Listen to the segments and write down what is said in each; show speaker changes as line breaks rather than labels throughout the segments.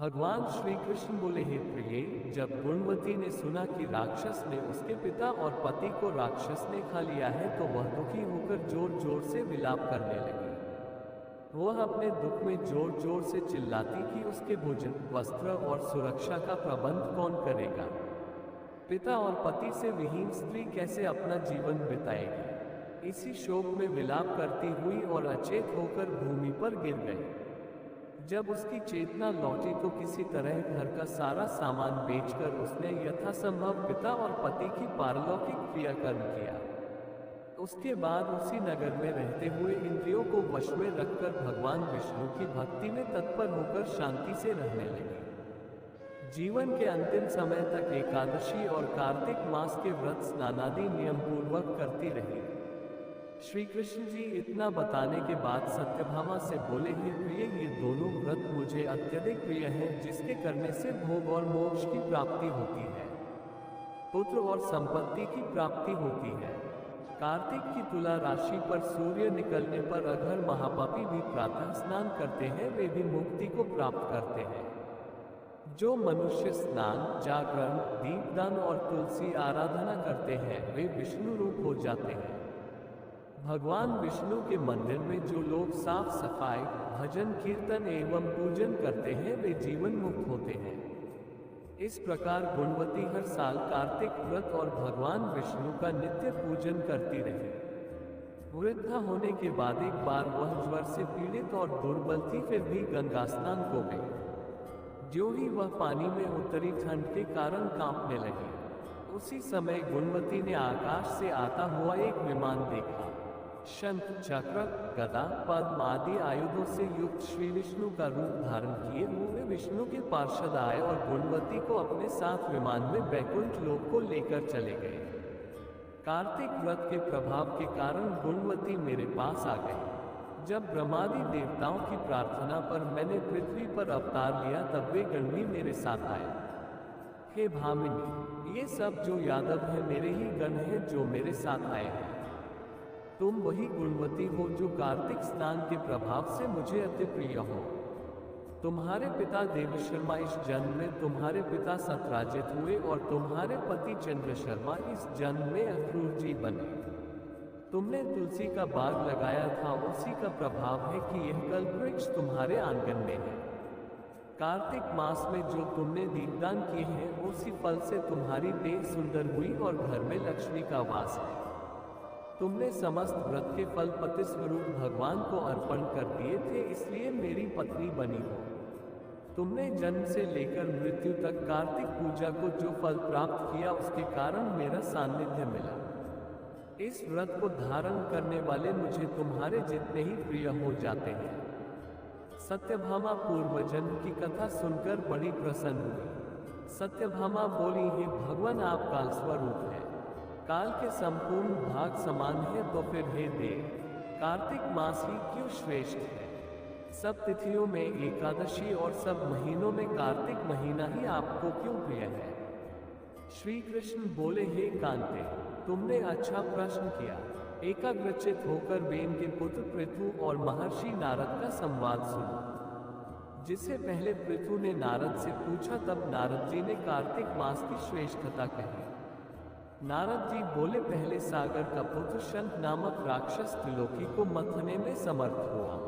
भगवान श्री कृष्ण बोले, हे प्रिय, जब गुणवती ने सुना कि राक्षस ने उसके पिता और पति को राक्षस ने खा लिया है तो वह दुखी होकर जोर जोर से विलाप करने लगी। वह अपने दुख में जोर जोर से चिल्लाती कि उसके भोजन, वस्त्र और सुरक्षा का प्रबंध कौन करेगा। पिता और पति से विहीन स्त्री कैसे अपना जीवन बिताएगी। इसी शोक में विलाप करती हुई और अचेत होकर भूमि पर गिर गई। जब उसकी चेतना लौटी तो किसी तरह घर का सारा सामान बेचकर उसने यथासंभव पिता और पति की पारलौकिक क्रियाकर्म किया। उसके बाद उसी नगर में रहते हुए इंद्रियों को वश में रखकर भगवान विष्णु की भक्ति में तत्पर होकर शांति से रहने लगी। जीवन के अंतिम समय तक एकादशी और कार्तिक मास के व्रत स्नानादि नियम पूर्वक करती रही। श्री कृष्ण जी इतना बताने के बाद सत्यभामा से बोले, हे प्रिय, ये दोनों व्रत मुझे अत्यधिक प्रिय हैं, जिसके करने से भोग और मोक्ष की प्राप्ति होती है, पुत्र और संपत्ति की प्राप्ति होती है। कार्तिक की तुला राशि पर सूर्य निकलने पर अगर महापापी भी प्रातः स्नान करते हैं वे भी मुक्ति को प्राप्त करते हैं। जो मनुष्य स्नान, जागरण, दीपदान और तुलसी आराधना करते हैं वे विष्णु रूप हो जाते हैं। भगवान विष्णु के मंदिर में जो लोग साफ सफाई, भजन, कीर्तन एवं पूजन करते हैं वे जीवन मुक्त होते हैं। इस प्रकार गुणवती हर साल कार्तिक व्रत और भगवान विष्णु का नित्य पूजन करती रही। वृद्धा होने के बाद एक बार वह ज्वर से पीड़ित और दुर्बल थी, फिर भी गंगा स्नान को गई। ज्यों ही वह पानी में उतरी ठंड के कारण कांपने लगी। उसी समय गुणवती ने आकाश से आता हुआ एक विमान देखा। शंख, चक्र, गदा, पद्म आदि आयुधों से युक्त श्री विष्णु का रूप धारण किए हुए विष्णु के पार्षद आए और गुणवती को अपने साथ विमान में बैकुंठ लोक को लेकर चले गए। कार्तिक व्रत के प्रभाव के कारण गुणवती मेरे पास आ गई। जब ब्रह्मादि देवताओं की प्रार्थना पर मैंने पृथ्वी पर अवतार लिया तब वे गण भी मेरे साथ आए। हे भामिनी, ये सब जो यादव है मेरे ही गण हैं जो मेरे साथ आए हैं। तुम वही गुणवती हो जो कार्तिक स्नान के प्रभाव से मुझे अति प्रिय हो। तुम्हारे पिता देवशर्मा इस जन्म में तुम्हारे पिता सत्राजित हुए और तुम्हारे पति चंद्रशर्मा इस जन्म में अक्रूर जी बने। तुमने तुलसी का बाग लगाया था, उसी का प्रभाव है कि यह कल्पवृक्ष तुम्हारे आंगन में है। कार्तिक मास में जो तुमने दीपदान किए हैं उसी फल से तुम्हारी देह सुंदर हुई और घर में लक्ष्मी का वास है। तुमने समस्त व्रत के फल पति स्वरूप भगवान को अर्पण कर दिए थे, इसलिए मेरी पत्नी बनी हो। तुमने जन्म से लेकर मृत्यु तक कार्तिक पूजा को जो फल प्राप्त किया उसके कारण मेरा सान्निध्य मिला। इस व्रत को धारण करने वाले मुझे तुम्हारे जितने ही प्रिय हो जाते हैं। सत्यभामा पूर्व जन्म की कथा सुनकर बड़ी प्रसन्न हुई। सत्यभामा बोली, हे भगवान, आप काल स्वरूप हैं, काल के संपूर्ण भाग समान है, तो फिर हे देव, कार्तिक मास ही क्यों श्रेष्ठ है। सब तिथियों में एकादशी और सब महीनों में कार्तिक महीना ही आपको क्यों प्रिय है। श्री कृष्ण बोले, हे कांते, तुमने अच्छा प्रश्न किया। एकाग्रचित होकर वेन के पुत्र पृथु और महर्षि नारद का संवाद सुना। जिससे पहले पृथु ने नारद से पूछा, तब नारद जी ने कार्तिक मास की श्रेष्ठता कही। नारद जी बोले, पहले सागर का पुत्र शंख नामक राक्षस त्रिलोकी को मथने में समर्थ हुआ।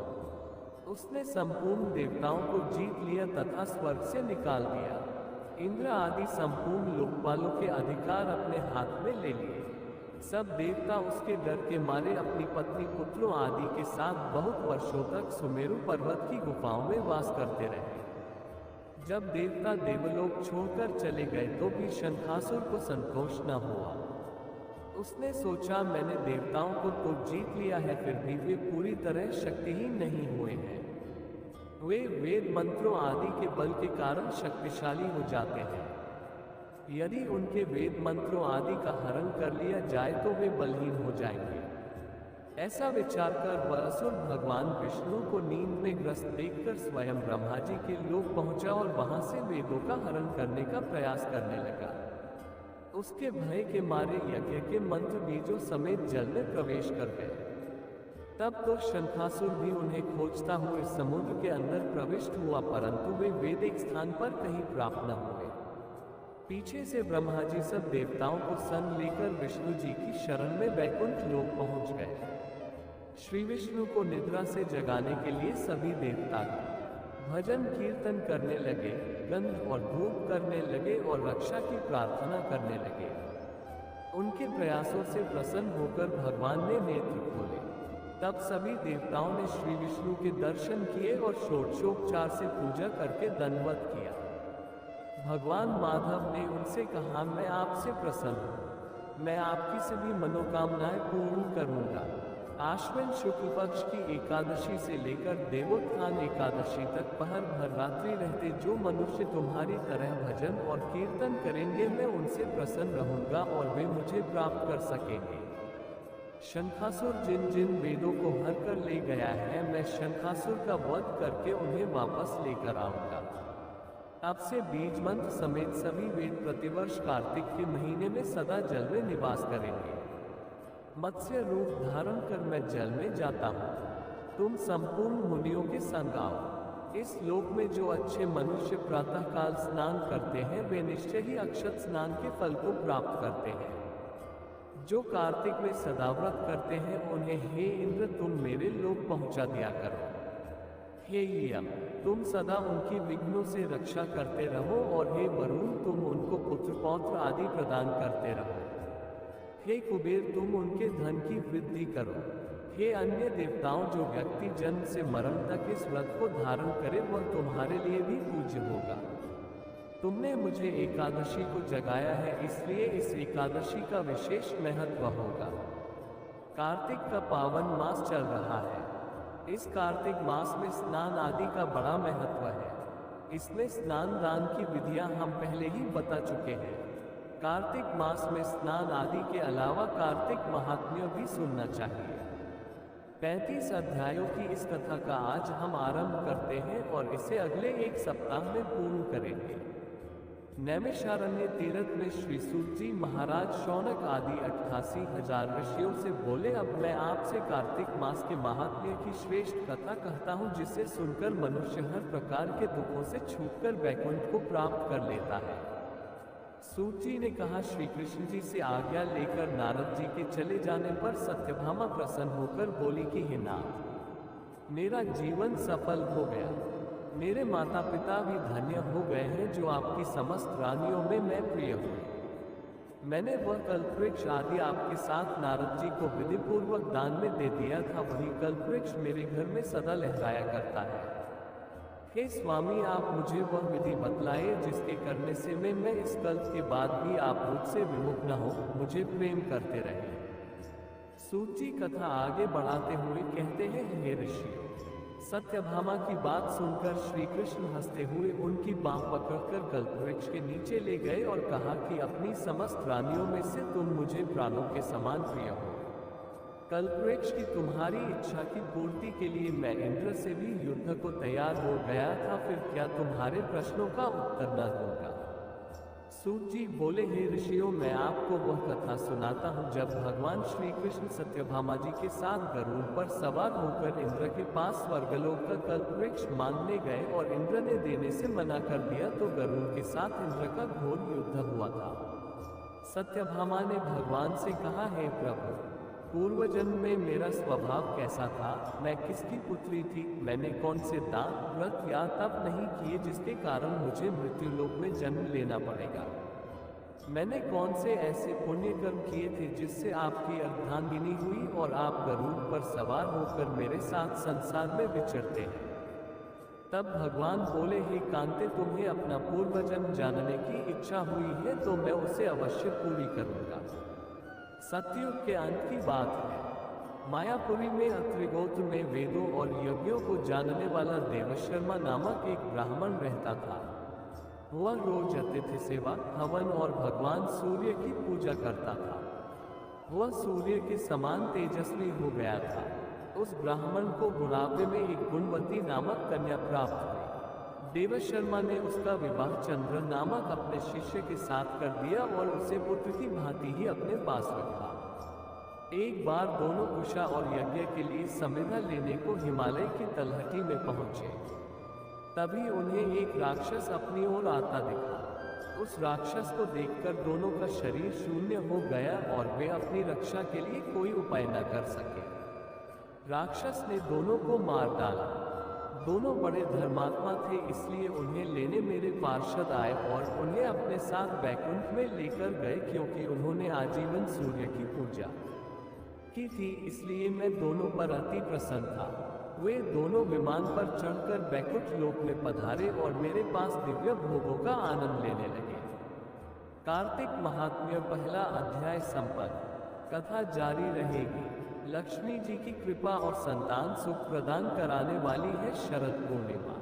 उसने संपूर्ण देवताओं को जीत लिया तथा स्वर्ग से निकाल दिया। इंद्र आदि संपूर्ण लोकपालों के अधिकार अपने हाथ में ले लिए। सब देवता उसके डर के मारे अपनी पत्नी, पुत्रों आदि के साथ बहुत वर्षों तक सुमेरु पर्वत की गुफाओं में वास करते रहे। जब देवता देवलोक छोड़कर चले गए तो भी शंखासुर को संतोष न हुआ। उसने सोचा, मैंने देवताओं को तो जीत लिया है, फिर भी वे पूरी तरह शक्तिहीन नहीं हुए हैं। वे वेद मंत्रों आदि के बल के कारण शक्तिशाली हो जाते हैं। यदि उनके वेद मंत्रों आदि का हरण कर लिया जाए तो वे बलहीन हो जाएंगे। ऐसा विचार कर वह असुर भगवान विष्णु को नींद में ग्रस्त देखकर स्वयं ब्रह्मा जी के लोक पहुंचा और वहां से वेदों का हरण करने का प्रयास करने लगा। उसके भय के मारे यज्ञ के मंत्र बीजों समेत जल में प्रवेश कर गए। तब तो शंखासुर भी उन्हें खोजता हुए समुद्र के अंदर प्रविष्ट हुआ, परंतु वे वैदिक स्थान पर कहीं प्राप्त न हुए। पीछे से ब्रह्मा जी सब देवताओं को संग लेकर विष्णु जी की शरण में वैकुंठ लोक पहुंच गए। श्री विष्णु को निद्रा से जगाने के लिए सभी देवता भजन कीर्तन करने लगे, गंध और धूप करने लगे और रक्षा की प्रार्थना करने लगे। उनके प्रयासों से प्रसन्न होकर भगवान ने नेत्र खोले। तब सभी देवताओं ने श्री विष्णु के दर्शन किए और षोडशोपचार से पूजा करके दंडवत किया। भगवान माधव ने उनसे कहा, मैं आपसे प्रसन्न हूँ, मैं आपकी सभी मनोकामनाएं पूर्ण करूंगा। आश्विन शुक्ल पक्ष की एकादशी से लेकर देवोत्थान एकादशी तक पहर भर रात्रि रहते जो मनुष्य तुम्हारी तरह भजन और कीर्तन करेंगे, मैं उनसे प्रसन्न रहूंगा और वे मुझे प्राप्त कर सकेंगे। शंखासुर जिन जिन वेदों को हर कर ले गया है, मैं शंखासुर का वध करके उन्हें वापस लेकर आऊंगा। अब से बीज मंत्र समेत सभी वेद प्रतिवर्ष कार्तिक के महीने में सदा जल में निवास करेंगे। मत्स्य रूप धारण कर मैं जल में जाता हूँ, तुम संपूर्ण मुनियों के संग आओ। इस लोक में जो अच्छे मनुष्य प्रातःकाल स्नान करते हैं, वे निश्चय ही अक्षत स्नान के फल को प्राप्त करते हैं। जो कार्तिक में सदाव्रत करते हैं, उन्हें हे इंद्र तुम मेरे लोक पहुंचा दिया करो। हे यम, तुम सदा उनकी विघ्नों से रक्षा करते रहो, और हे वरुण, तुम उनको पुत्र पौत्र आदि प्रदान करते रहो। हे कुबेर, तुम उनके धन की वृद्धि करो। हे अन्य देवताओं, जो व्यक्ति जन्म से मरण तक इस व्रत को धारण करे, वह तुम्हारे लिए भी पूज्य होगा। तुमने मुझे एकादशी को जगाया है, इसलिए इस एकादशी का विशेष महत्व होगा। कार्तिक का पावन मास चल रहा है। इस कार्तिक मास में स्नान आदि का बड़ा महत्व है। इसमें स्नान दान की विधियां हम पहले ही बता चुके हैं। कार्तिक मास में स्नान आदि के अलावा कार्तिक महात्म्य भी सुनना चाहिए। 35 अध्यायों की इस कथा का आज हम आरंभ करते हैं और इसे अगले एक सप्ताह में पूर्ण करेंगे। नैमिषारण्य तीर्थ में श्री सूत जी महाराज शौनक आदि 88,000 ऋषियों से बोले, अब मैं आपसे कार्तिक मास के महात्म्य की श्रेष्ठ कथा कहता हूँ, जिसे सुनकर मनुष्य हर प्रकार के दुखों से छूटकर वैकुंठ को प्राप्त कर लेता है। सूत जी ने कहा, श्री कृष्ण जी से आज्ञा लेकर नारद जी के चले जाने पर सत्यभामा प्रसन्न होकर बोली कि हे नाथ, मेरा जीवन सफल हो गया। मेरे माता पिता भी धन्य हो गए हैं, जो आपकी समस्त रानियों में मैं प्रिय हूँ। मैंने वह कल्पवृक्ष आदि आपके साथ नारद जी को विधि पूर्वक दान में दे दिया था, वही कल्पवृक्ष मेरे घर में सदा लहराया करता है। हे स्वामी, आप मुझे वह विधि बतलाए जिसके करने से मैं इस कल्प के बाद भी आप मुझसे विमुख न हो, मुझे प्रेम करते रहे। सूत जी कथा आगे बढ़ाते हुए कहते हैं, हे ऋषियों, सत्यभामा की बात सुनकर श्री कृष्ण हंसते हुए उनकी बांह पकड़कर कल्पवृक्ष के नीचे ले गए और कहा कि अपनी समस्त रानियों में से तुम मुझे प्राणों के समान प्रिय हो। कल्पवृक्ष की तुम्हारी इच्छा की पूर्ति के लिए मैं इंद्र से भी युद्ध को तैयार हो गया था, फिर क्या तुम्हारे प्रश्नों का उत्तर न दूंगा? सूत जी बोले, हे ऋषियों, मैं आपको वह कथा सुनाता हूँ जब भगवान श्री कृष्ण सत्यभामा जी के साथ गरुड़ पर सवार होकर इंद्र के पास स्वर्गलोक का कल्पवृक्ष मांगने गए और इंद्र ने देने से मना कर दिया, तो गरुड़ के साथ इंद्र का घोर युद्ध हुआ था। सत्यभामा ने भगवान से कहा, हे प्रभु, पूर्व जन्म में मेरा स्वभाव कैसा था? मैं किसकी पुत्री थी? मैंने कौन से दान, व्रत या तप नहीं किए जिसके कारण मुझे मृत्युलोक में जन्म लेना पड़ेगा? मैंने कौन से ऐसे पुण्य कर्म किए थे जिससे आपकी अर्धांगिनी हुई और आप गरुड़ पर सवार होकर मेरे साथ संसार में विचरते हैं? तब भगवान बोले, हे कांते, तुम्हें अपना पूर्व जन्म जानने की इच्छा हुई है तो मैं उसे अवश्य पूरी करूंगा। सतयुग के अंत की बात है। मायापुरी में अत्रिगोत्र में वेदों और यज्ञों को जानने वाला देवशर्मा नामक एक ब्राह्मण रहता था। वह रोज अतिथि सेवा, हवन और भगवान सूर्य की पूजा करता था। वह सूर्य के समान तेजस्वी हो गया था। उस ब्राह्मण को बुढ़ापे में एक गुणवती नामक कन्या प्राप्त हुई। देवशर्मा ने उसका विवाह चंद्र नामक अपने शिष्य के साथ कर दिया और उसे पुत्र की भांति ही अपने पास रखा। एक बार दोनों कुशा और यज्ञ के लिए संविदा लेने को हिमालय की तलहटी में पहुंचे। तभी उन्हें एक राक्षस अपनी ओर आता दिखा। उस राक्षस को देखकर दोनों का शरीर शून्य हो गया और वे अपनी रक्षा के लिए कोई उपाय न कर सके। राक्षस ने दोनों को मार डाला। दोनों बड़े धर्मात्मा थे, इसलिए उन्हें लेने मेरे पार्षद आए और उन्हें अपने साथ बैकुंठ में लेकर गए, क्योंकि उन्होंने आजीवन सूर्य की पूजा की थी, इसलिए मैं दोनों पर अति प्रसन्न था। वे दोनों विमान पर चढ़कर बैकुंठ लोक में पधारे और मेरे पास दिव्य भोगों का आनंद लेने लगे। कार्तिक महात्म्य पहला अध्याय संपन्न। कथा जारी रहेगी। लक्ष्मी जी की कृपा और संतान सुख प्रदान कराने वाली है शरद पूर्णिमा।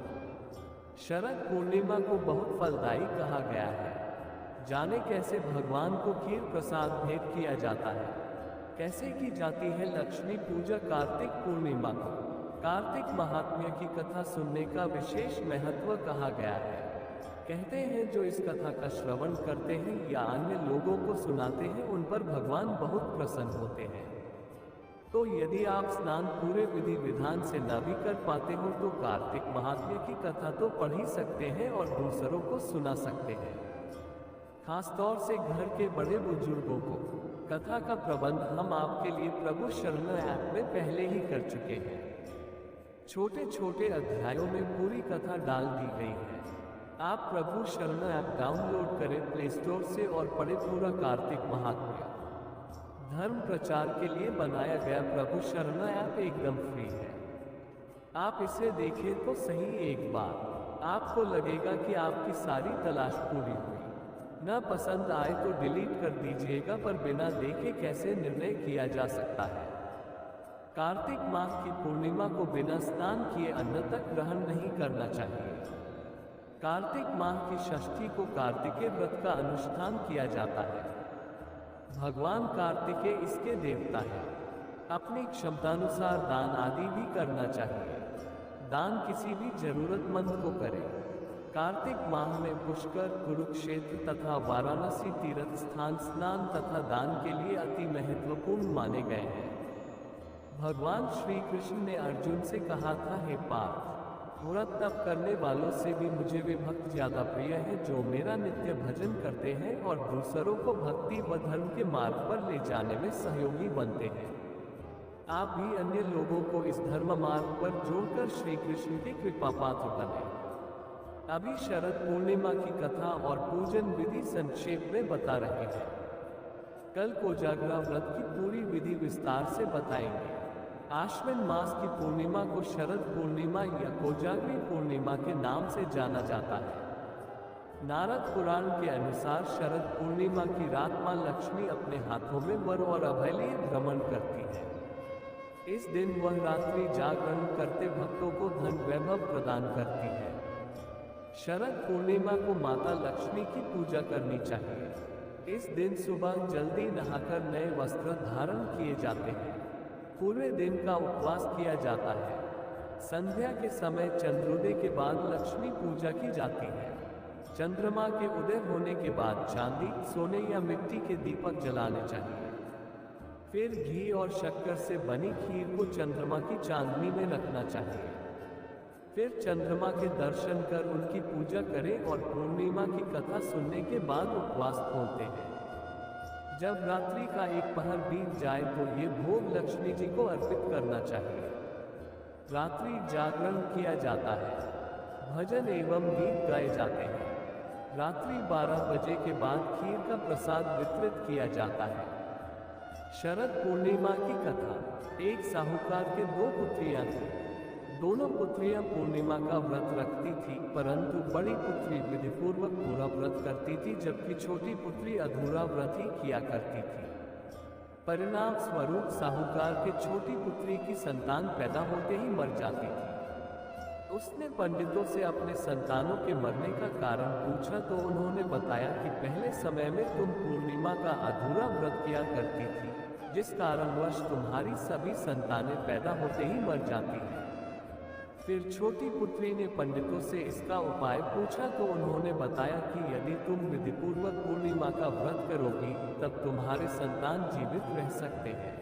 शरद पूर्णिमा को बहुत फलदायी कहा गया है। जाने कैसे भगवान को खीर प्रसाद भेंट किया जाता है। कैसे की जाती है लक्ष्मी पूजा कार्तिक पूर्णिमा को। कार्तिक महात्म्य की कथा सुनने का विशेष महत्व कहा गया है। कहते हैं जो इस कथा का श्रवण करते हैं या अन्य लोगों को सुनाते हैं, उन पर भगवान बहुत प्रसन्न होते हैं। तो यदि आप स्नान पूरे विधि विधान से न भी कर पाते हो तो कार्तिक महात्म्य की कथा तो पढ़ ही सकते हैं और दूसरों को सुना सकते हैं। खासतौर से घर के बड़े बुजुर्गों को। कथा का प्रबंध हम आपके लिए प्रभु शरण ऐप में पहले ही कर चुके हैं। छोटे छोटे अध्यायों में पूरी कथा डाल दी गई है। आप प्रभु शरण ऐप डाउनलोड करें प्ले स्टोर से और पढ़ें पूरा कार्तिक महात्म्य। धर्म प्रचार के लिए बनाया गया प्रभु शरण ऐप एकदम फ्री है। आप इसे देखें तो सही एक बार। आपको लगेगा कि आपकी सारी तलाश पूरी हुई। न पसंद आए तो डिलीट कर दीजिएगा, पर बिना देखे कैसे निर्णय किया जा सकता है। कार्तिक माह की पूर्णिमा को बिना स्नान किए अन्न तक ग्रहण नहीं करना चाहिए। कार्तिक माह की षष्ठी को कार्तिकेय व्रत का अनुष्ठान किया जाता है। भगवान कार्तिकेय इसके देवता हैं। अपनी क्षमतानुसार दान आदि भी करना चाहिए। दान किसी भी जरूरतमंद को करें। कार्तिक माह में पुष्कर, कुरुक्षेत्र तथा वाराणसी तीर्थ स्थान स्नान तथा दान के लिए अति महत्वपूर्ण माने गए हैं। भगवान श्री कृष्ण ने अर्जुन से कहा था, हे पार्थ, व्रत तप करने वालों से भी मुझे वे भक्त ज्यादा प्रिय हैं जो मेरा नित्य भजन करते हैं और दूसरों को भक्ति व धर्म के मार्ग पर ले जाने में सहयोगी बनते हैं। आप भी अन्य लोगों को इस धर्म मार्ग पर जोड़कर श्री कृष्ण की कृपा पात्र बने। अभी शरद पूर्णिमा की कथा और पूजन विधि संक्षेप में बता रहे हैं। कल कोजागरा व्रत की पूरी विधि विस्तार से बताएंगे। आश्विन मास की पूर्णिमा को शरद पूर्णिमा या कोजागरी पूर्णिमा के नाम से जाना जाता है। नारद पुराण के अनुसार शरद पूर्णिमा की रात मां लक्ष्मी अपने हाथों में वर और अभय लिए भ्रमण करती है। इस दिन वह रात्रि जागरण करते भक्तों को धन वैभव प्रदान करती है। शरद पूर्णिमा को माता लक्ष्मी की पूजा करनी चाहिए। इस दिन सुबह जल्दी नहाकर नए वस्त्र धारण किए जाते हैं। पूरे दिन का उपवास किया जाता है। संध्या के समय चंद्रोदय के बाद लक्ष्मी पूजा की जाती है। चंद्रमा के उदय होने के बाद चांदी, सोने या मिट्टी के दीपक जलाने चाहिए। फिर घी और शक्कर से बनी खीर को चंद्रमा की चांदनी में रखना चाहिए। फिर चंद्रमा के दर्शन कर उनकी पूजा करें और पूर्णिमा की कथा सुनने के बाद उपवास खोलते हैं। जब रात्रि का एक पहर बीत जाए तो ये भोग लक्ष्मी जी को अर्पित करना चाहिए। रात्रि जागरण किया जाता है। भजन एवं गीत गाए जाते हैं। रात्रि 12 बजे के बाद खीर का प्रसाद वितरित किया जाता है। शरद पूर्णिमा की कथा। एक साहूकार के 2 पुत्रियां थीं। दोनों पुत्रियां पूर्णिमा का व्रत रखती थी, परंतु बड़ी पुत्री विधिपूर्वक पूरा व्रत करती थी, जबकि छोटी पुत्री अधूरा व्रत ही किया करती थी। परिणाम स्वरूप साहूकार के छोटी पुत्री की संतान पैदा होते ही मर जाती थी। उसने पंडितों से अपने संतानों के मरने का कारण पूछा तो उन्होंने बताया कि पहले समय में तुम पूर्णिमा का अधूरा व्रत किया करती थी, जिस कारणवश तुम्हारी सभी संतानें पैदा होते ही मर जाती हैं। फिर छोटी पुत्री ने पंडितों से इसका उपाय पूछा तो उन्होंने बताया कि यदि तुम विधिपूर्वक पूर्णिमा का व्रत करोगी तब तुम्हारे संतान जीवित रह सकते हैं।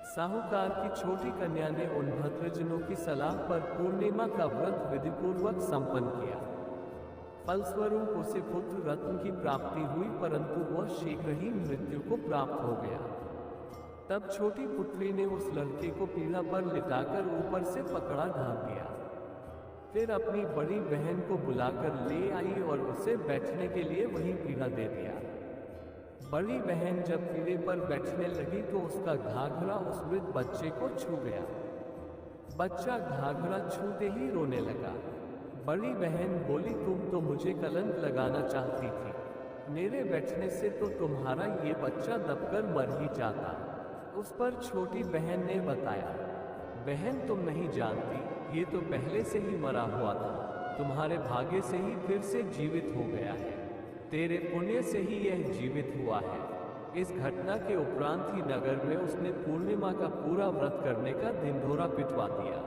साहूकार की छोटी कन्या ने उन भद्रजनों की सलाह पर पूर्णिमा का व्रत विधिपूर्वक संपन्न किया। फलस्वरूप उसे पुत्र रत्न की प्राप्ति हुई, परंतु वह शीघ्र ही मृत्यु को प्राप्त हो गया। तब छोटी पुत्री ने उस लड़के को पीढ़ा पर लिटाकर ऊपर से पकड़ा ढाल दिया। फिर अपनी बड़ी बहन को बुलाकर ले आई और उसे बैठने के लिए वही पीढ़ा दे दिया। बड़ी बहन जब पीढ़े पर बैठने लगी तो उसका घाघरा उस वृद्ध बच्चे को छू गया। बच्चा घाघरा छूते ही रोने लगा। बड़ी बहन बोली, तुम तो मुझे कलंक लगाना चाहती थी, मेरे बैठने से तो तुम्हारा ये बच्चा दबकर मर ही जाता। उस पर छोटी बहन ने बताया, बहन तुम नहीं जानती, ये तो पहले से ही मरा हुआ था, तुम्हारे भाग्य से ही फिर से जीवित हो गया है, तेरे पुण्य से ही यह जीवित हुआ है। इस घटना के उपरांत ही नगर में उसने पूर्णिमा का पूरा व्रत करने का ढिंढोरा पिटवा दिया।